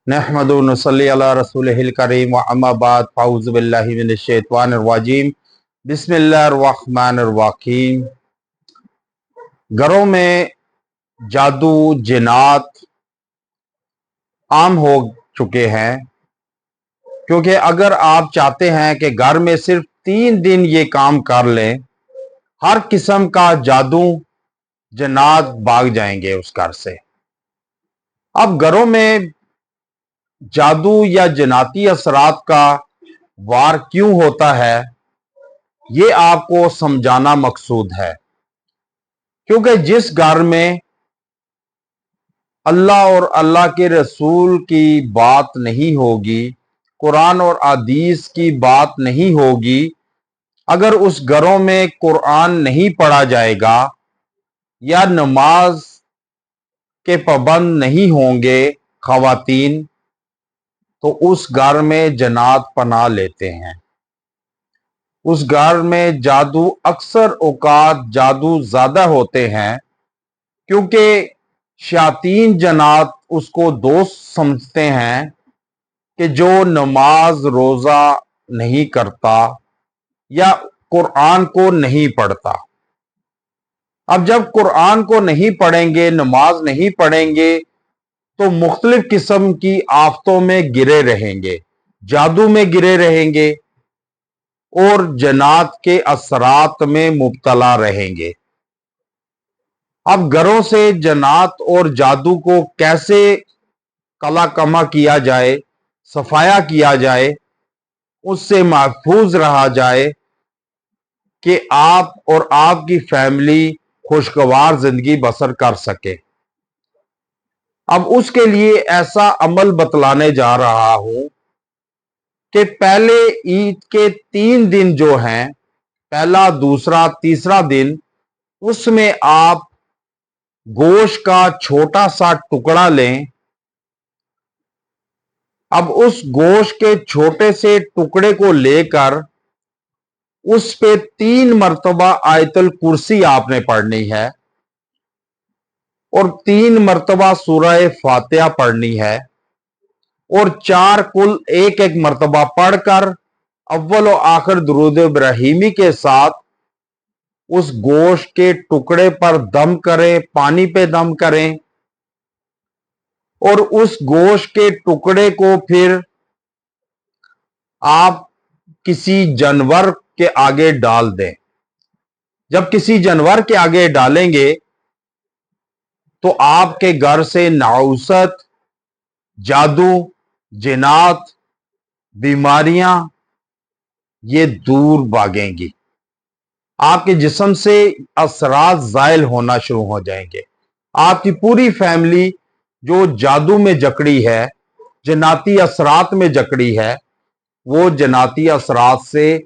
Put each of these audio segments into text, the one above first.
नहमदु व नसल्ली अला रसूलिहिल करीम व अम्मा बाद फ़अऊज़ु बिल्लाहि मिनश शैतानिर रजीम बिस्मिल्लाहिर रहमानिर रहीम। घरों में जादू जिन्नात आम हो चुके हैं, क्योंकि अगर आप चाहते हैं कि घर में सिर्फ 3 दिन ये काम कर लें, हर किस्म का जादू जिन्नात भाग जाएंगे उस घर से। अब घरों में जादू या जिन्नाती असरात का वार क्यों होता है, ये आपको समझाना मकसूद है। क्योंकि जिस घर में अल्लाह और अल्लाह के रसूल की बात नहीं होगी, कुरान और हदीस की बात नहीं होगी, अगर उस घरों में कुरान नहीं पढ़ा जाएगा या नमाज के पाबंद नहीं होंगे खवातीन, तो उस घर में जन्नात पनाह लेते हैं। उस घर में जादू अक्सर औकात जादू ज्यादा होते हैं, क्योंकि शयातीन जन्नात उसको दोस्त समझते हैं कि जो नमाज रोजा नहीं करता या कुरान को नहीं पढ़ता। अब जब कुरान को नहीं पढ़ेंगे, नमाज नहीं पढ़ेंगे, तो मुख्तलिफ किस्म की आफतों में गिरे रहेंगे, जादू में गिरे रहेंगे और जन्नात के असरात में मुब्तला रहेंगे। अब घरों से जन्नात और जादू को कैसे कला कमा किया जाए, सफाया किया जाए, उससे महफूज रहा जाए कि आप और आपकी फैमिली खुशगवार जिंदगी बसर कर सके। अब उसके लिए ऐसा अमल बतलाने जा रहा हूं कि पहले ईद के 3 दिन जो हैं, पहला, दूसरा, तीसरा दिन, उसमें आप गोश्त का छोटा सा टुकड़ा लें। अब उस गोश्त के छोटे से टुकड़े को लेकर उस पे 3 मरतबा आयतुल कुर्सी आपने पढ़नी है और 3 मरतबा सूरह फातिहा पढ़नी है और 4 कुल एक एक मरतबा पढ़कर अव्वल और आखिर दुरूद इब्राहिमी के साथ उस गोश्त के टुकड़े पर दम करें, पानी पे दम करें और उस गोश्त के टुकड़े को फिर आप किसी जानवर के आगे डाल दें। जब किसी जानवर के आगे डालेंगे तो आपके घर से नाउसत, जादू, जिन्नात, बीमारियां ये दूर भागेंगी। आपके जिस्म से असरात ज़ाइल होना शुरू हो जाएंगे। आपकी पूरी फैमिली जो जादू में जकड़ी है, जन्नाती असरात में जकड़ी है, वो जन्नाती असरात से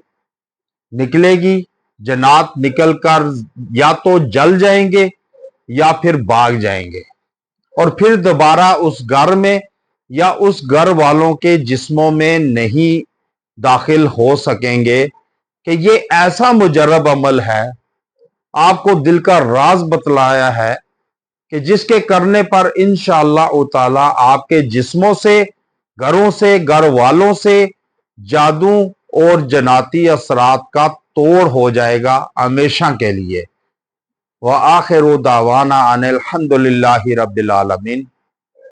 निकलेगी। जन्नात निकलकर या तो जल जाएंगे या फिर भाग जाएंगे और फिर दोबारा उस घर में या उस घर वालों के जिस्मों में नहीं दाखिल हो सकेंगे। कि ये ऐसा मुजर्रब अमल है, आपको दिल का राज बतलाया है कि जिसके करने पर इंशाअल्लाह ताला आपके जिस्मों से, घरों से, घर वालों से जादू और जन्नाती असरात का तोड़ हो जाएगा हमेशा के लिए। व आखिरु दावाना अनिल हम्दुलिल्लाहि रब्बिल आलमीन।